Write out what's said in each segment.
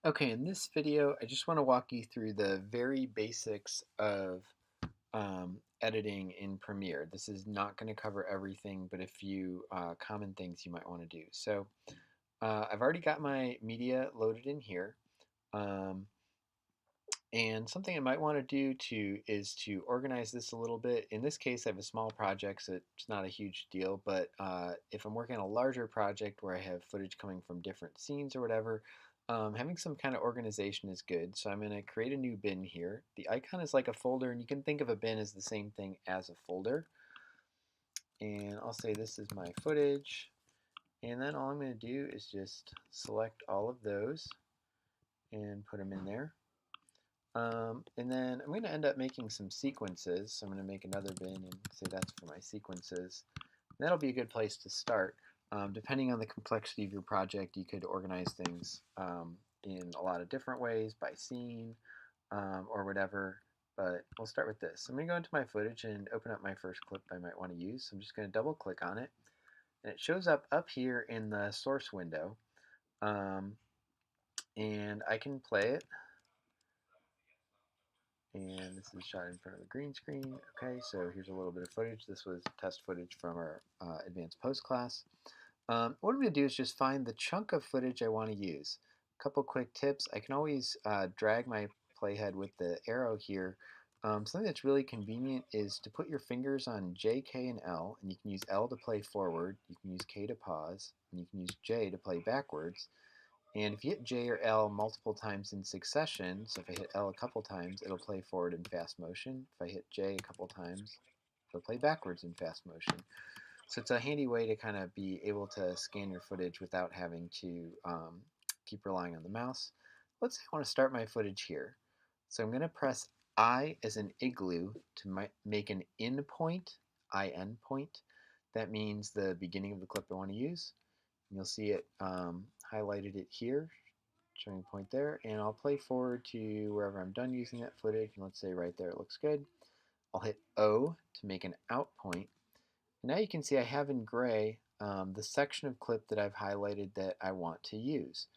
Okay, in this video, I just want to walk you through the very basics of editing in Premiere. This is not going to cover everything, but a few common things you might want to do. So I've already got my media loaded in here. Um, and something I might want to do is to organize this a little bit. In this case, I have a small project, so it's not a huge deal. But if I'm working on a larger project where I have footage coming from different scenes or whatever, having some kind of organization is good. So I'm going to create a new bin here. The icon is like a folder, and you can think of a bin as the same thing as a folder. And I'll say this is my footage. And then all I'm going to do is just select all of those and put them in there. And then I'm going to end up making some sequences. So I'm going to make another bin and say that's for my sequences. And that'll be a good place to start. Depending on the complexity of your project, you could organize things in a lot of different ways, by scene or whatever. But we'll start with this. I'm going to go into my footage and open up my first clip I might want to use. So I'm just going to double click on it. And it shows up here in the source window. And I can play it. And this is shot in front of a green screen. Okay, so here's a little bit of footage. This was test footage from our advanced post class. What I'm going to do is just find the chunk of footage I want to use. A couple quick tips. I can always drag my playhead with the arrow here. Something that's really convenient is to put your fingers on J, K, and L, and you can use L to play forward, you can use K to pause, and you can use J to play backwards. And if you hit J or L multiple times in succession, so if I hit L a couple times, it'll play forward in fast motion. If I hit J a couple times, it'll play backwards in fast motion. So it's a handy way to kind of be able to scan your footage without having to keep relying on the mouse. Let's say I want to start my footage here. So I'm going to press I as an igloo to make an in point, IN point. That means the beginning of the clip I want to use. You'll see it highlighted it here, showing a point there, and I'll play forward to wherever I'm done using that footage, and let's say right there it looks good. I'll hit O to make an out point. Now you can see I have in gray the section of clip that I've highlighted that I want to use.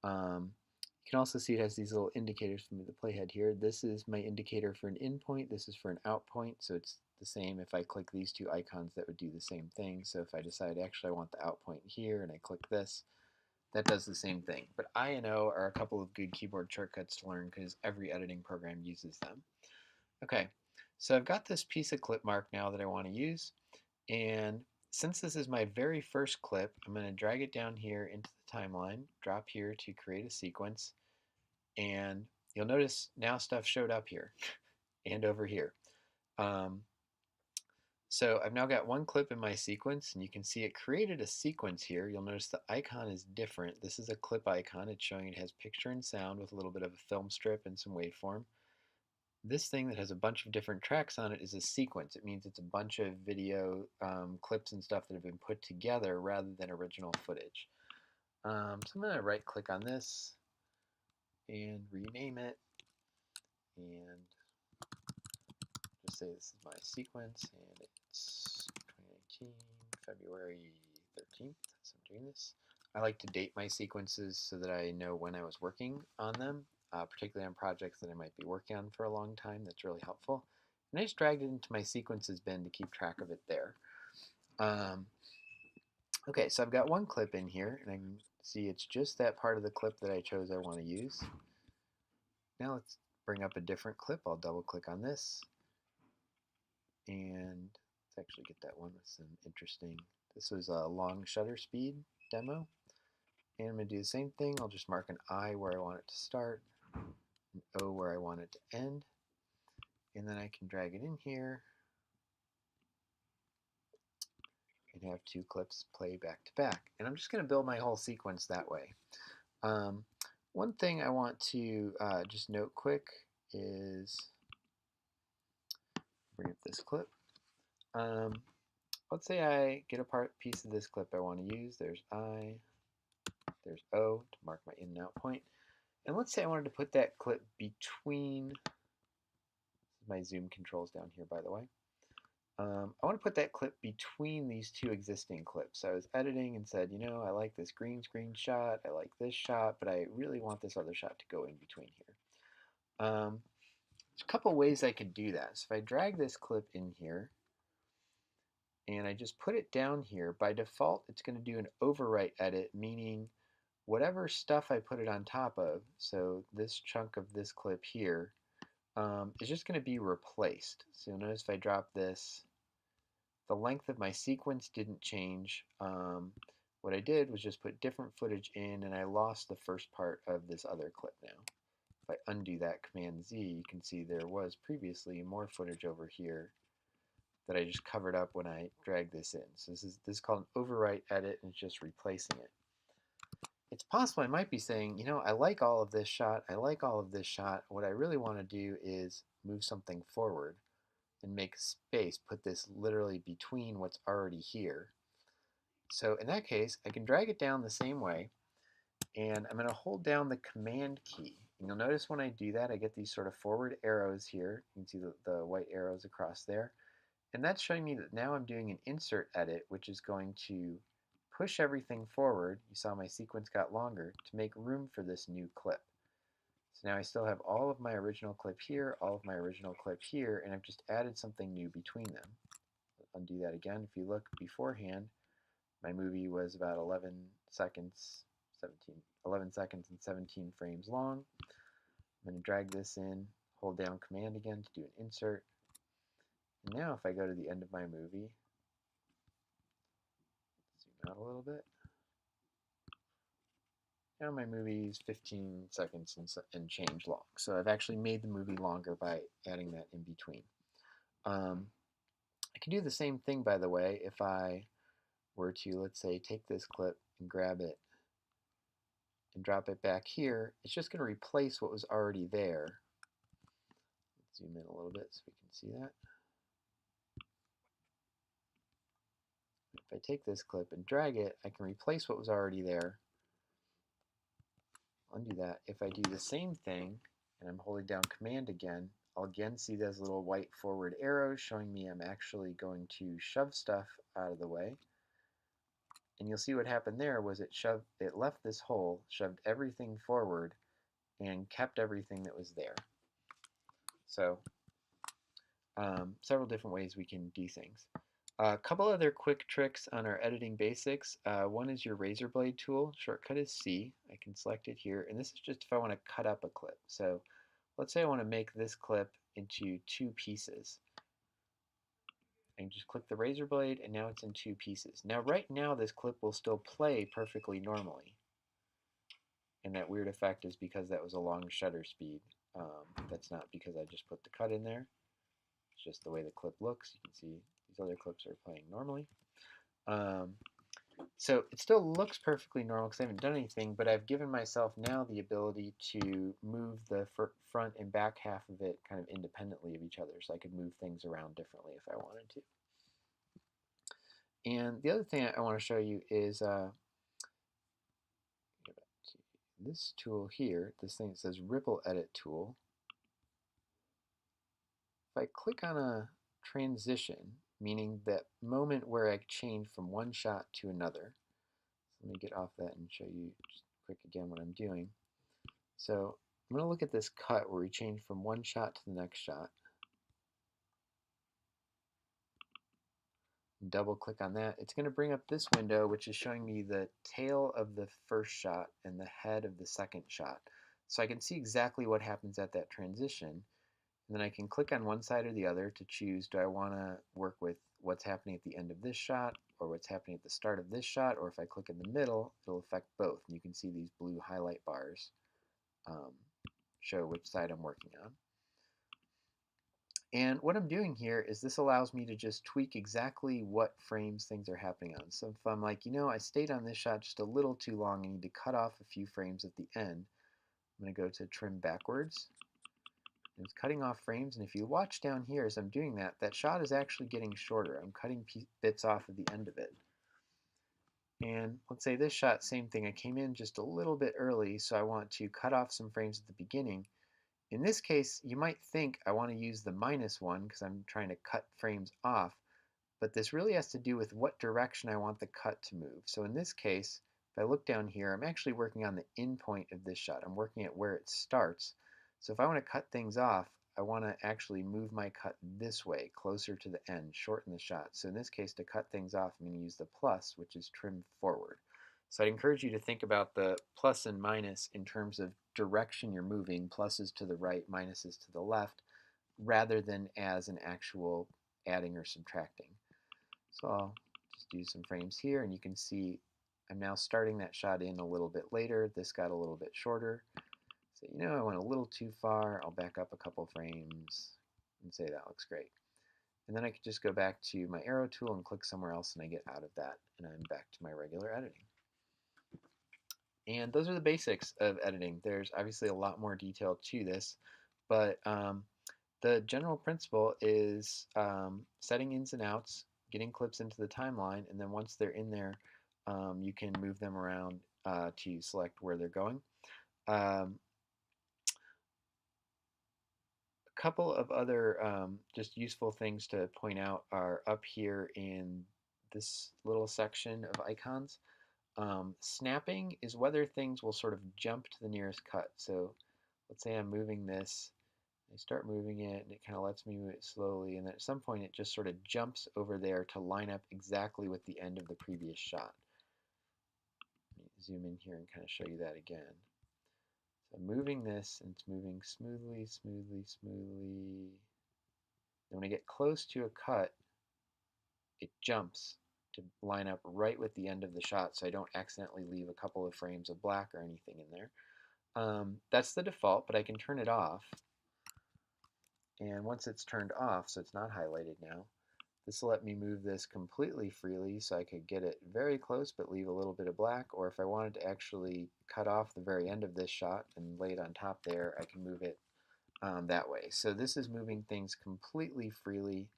You can also see it has these little indicators for me, the playhead here. This is my indicator for an in point, this is for an out point, so it's the same. If I click these two icons, that would do the same thing. So if I decide actually I want the out point here and I click this, that does the same thing. But I and O are a couple of good keyboard shortcuts to learn because every editing program uses them. Okay, so I've got this piece of clip mark now that I want to use, and since this is my very first clip, I'm going to drag it down here into the timeline, drop here to create a sequence, and you'll notice now stuff showed up here and over here. So I've now got one clip in my sequence, and you can see it created a sequence here. You'll notice the icon is different. This is a clip icon. It's showing it has picture and sound with a little bit of a film strip and some waveform. This thing that has a bunch of different tracks on it is a sequence. It means it's a bunch of video clips and stuff that have been put together rather than original footage. So I'm going to right click on this and rename it and just say this is my sequence and it's 2019 February 13th, so I'm doing this. I like to date my sequences so that I know when I was working on them, particularly on projects that I might be working on for a long time. That's really helpful. And I just dragged it into my sequences bin to keep track of it there. Okay, so I've got one clip in here, and I can see it's just that part of the clip that I chose I want to use. Now let's bring up a different clip. I'll double click on this, and let's actually get that one with some interesting. This was a long shutter speed demo, and I'm going to do the same thing. I'll just mark an I where I want it to start, an O where I want it to end, and then I can drag it in here and have two clips play back to back. And I'm just going to build my whole sequence that way. One thing I want to just note quick is, bring up this clip. Let's say I get a piece of this clip I want to use. There's I, there's O to mark my in and out point. And let's say I wanted to put that clip between, my zoom controls down here by the way. I want to put that clip between these two existing clips. So I was editing and said, I like this green screen shot, I like this shot, but I really want this other shot to go in between here. There's a couple ways I could do that. So if I drag this clip in here, and I just put it down here, by default it's going to do an overwrite edit, meaning whatever stuff I put it on top of, so this chunk of this clip here, is just going to be replaced. So you'll notice if I drop this, the length of my sequence didn't change. What I did was just put different footage in, and I lost the first part of this other clip now. If I undo that, Command Z, you can see there was previously more footage over here that I just covered up when I dragged this in. So this is called an overwrite edit, and it's just replacing it. It's possible I might be saying, I like all of this shot, I like all of this shot. What I really want to do is move something forward and make space, put this literally between what's already here. So in that case, I can drag it down the same way, and I'm going to hold down the Command key. And you'll notice when I do that, I get these sort of forward arrows here. You can see the white arrows across there. And that's showing me that now I'm doing an insert edit, which is going to push everything forward. You saw my sequence got longer to make room for this new clip. So now I still have all of my original clip here, all of my original clip here, and I've just added something new between them. Undo that again. If you look beforehand, my movie was about 11 seconds, 11 seconds and 17 frames long. I'm going to drag this in, hold down Command again to do an insert. And now if I go to the end of my movie, zoom out a little bit. Now my movie is 15 seconds and change long. So I've actually made the movie longer by adding that in between. I can do the same thing, by the way, if I were to, let's say, take this clip and grab it and drop it back here. It's just going to replace what was already there. Let's zoom in a little bit so we can see that. If I take this clip and drag it, I can replace what was already there. Undo that. If I do the same thing, and I'm holding down Command again, I'll again see those little white forward arrows showing me I'm actually going to shove stuff out of the way. And you'll see what happened there was it left this hole, shoved everything forward, and kept everything that was there. So several different ways we can do things. A couple other quick tricks on our editing basics. One is your razor blade tool. Shortcut is C. I can select it here. And this is just if I want to cut up a clip. So let's say I want to make this clip into 2 pieces. I can just click the razor blade, and now it's in 2 pieces. Now right now this clip will still play perfectly normally. And that weird effect is because that was a long shutter speed. That's not because I just put the cut in there. It's just the way the clip looks. You can see these other clips are playing normally. So it still looks perfectly normal because I haven't done anything, but I've given myself now the ability to move the front and back half of it kind of independently of each other, so I could move things around differently if I wanted to. And the other thing I want to show you is this tool here, this thing that says Ripple Edit Tool. If I click on a transition, meaning that moment where I change from one shot to another, so let me get off that and show you just quick again what I'm doing. So I'm going to look at this cut where we change from one shot to the next shot. Double click on that. It's going to bring up this window which is showing me the tail of the first shot and the head of the second shot. So I can see exactly what happens at that transition. And then I can click on one side or the other to choose, do I want to work with what's happening at the end of this shot or what's happening at the start of this shot, or if I click in the middle, it'll affect both. And you can see these blue highlight bars show which side I'm working on. And what I'm doing here is this allows me to just tweak exactly what frames things are happening on. So if I'm like, I stayed on this shot just a little too long, I need to cut off a few frames at the end, I'm going to go to trim backwards. And it's cutting off frames, and if you watch down here as I'm doing that, that shot is actually getting shorter. I'm cutting bits off at the end of it. And let's say this shot, same thing. I came in just a little bit early, so I want to cut off some frames at the beginning. In this case, you might think I want to use the -1 because I'm trying to cut frames off, but this really has to do with what direction I want the cut to move. So in this case, if I look down here, I'm actually working on the end point of this shot. I'm working at where it starts. So if I want to cut things off, I want to actually move my cut this way, closer to the end, shorten the shot. So in this case, to cut things off, I'm going to use the plus, which is trim forward. So I'd encourage you to think about the plus and minus in terms of direction you're moving, pluses to the right, minuses to the left, rather than as an actual adding or subtracting. So I'll just do some frames here, and you can see I'm now starting that shot in a little bit later. This got a little bit shorter. So I went a little too far. I'll back up a couple frames and say that looks great. And then I could just go back to my arrow tool and click somewhere else, and I get out of that, and I'm back to my regular editing. And those are the basics of editing. There's obviously a lot more detail to this, but the general principle is setting ins and outs, getting clips into the timeline, and then once they're in there, you can move them around to select where they're going. A couple of other just useful things to point out are up here in this little section of icons. Snapping is whether things will sort of jump to the nearest cut. So let's say I'm moving this, I start moving it, and it kind of lets me move it slowly, and then at some point it just sort of jumps over there to line up exactly with the end of the previous shot. Let me zoom in here and kind of show you that again. So I'm moving this, and it's moving smoothly, smoothly, smoothly. Then when I get close to a cut, it jumps to line up right with the end of the shot so I don't accidentally leave a couple of frames of black or anything in there. That's the default, but I can turn it off. And once it's turned off, so it's not highlighted now, this will let me move this completely freely, so I could get it very close but leave a little bit of black, or if I wanted to actually cut off the very end of this shot and lay it on top there, I can move it that way. So this is moving things completely freely,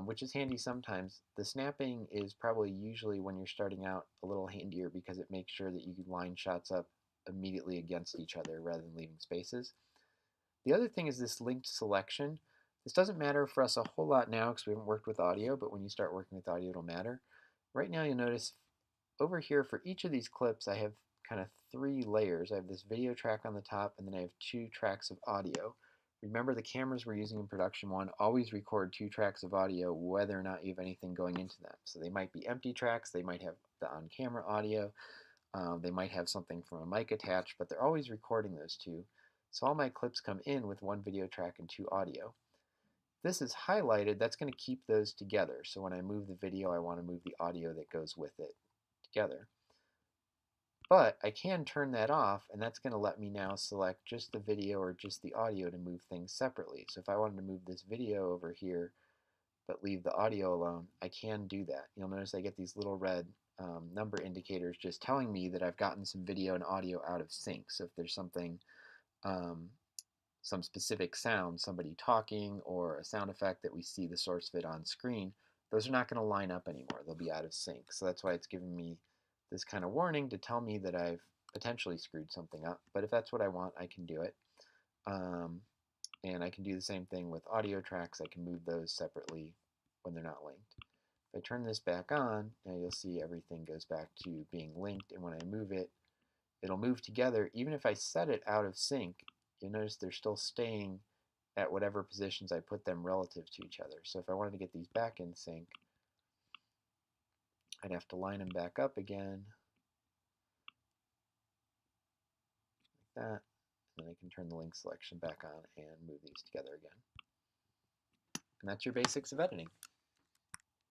which is handy sometimes. The snapping is probably usually when you're starting out a little handier because it makes sure that you can line shots up immediately against each other rather than leaving spaces. The other thing is this linked selection. This doesn't matter for us a whole lot now because we haven't worked with audio, but when you start working with audio, it'll matter. Right now you'll notice over here for each of these clips I have kind of 3 layers. I have this video track on the top, and then I have 2 tracks of audio. Remember, the cameras we're using in production 1 always record 2 tracks of audio whether or not you have anything going into them. So they might be empty tracks, they might have the on-camera audio, they might have something from a mic attached, but they're always recording those 2. So all my clips come in with 1 video track and 2 audio. This is highlighted, that's going to keep those together. So when I move the video, I want to move the audio that goes with it together. But I can turn that off, and that's going to let me now select just the video or just the audio to move things separately. So if I wanted to move this video over here but leave the audio alone, I can do that. You'll notice I get these little red number indicators just telling me that I've gotten some video and audio out of sync. So if there's something, some specific sound, somebody talking, or a sound effect that we see the source of it on screen, those are not going to line up anymore. They'll be out of sync. So that's why it's giving me this kind of warning to tell me that I've potentially screwed something up. But if that's what I want, I can do it. And I can do the same thing with audio tracks. I can move those separately when they're not linked. If I turn this back on, now you'll see everything goes back to being linked, and when I move it, it'll move together. Even if I set it out of sync, you'll notice they're still staying at whatever positions I put them relative to each other. So if I wanted to get these back in sync, I'd have to line them back up again, like that, and then I can turn the link selection back on and move these together again. And that's your basics of editing.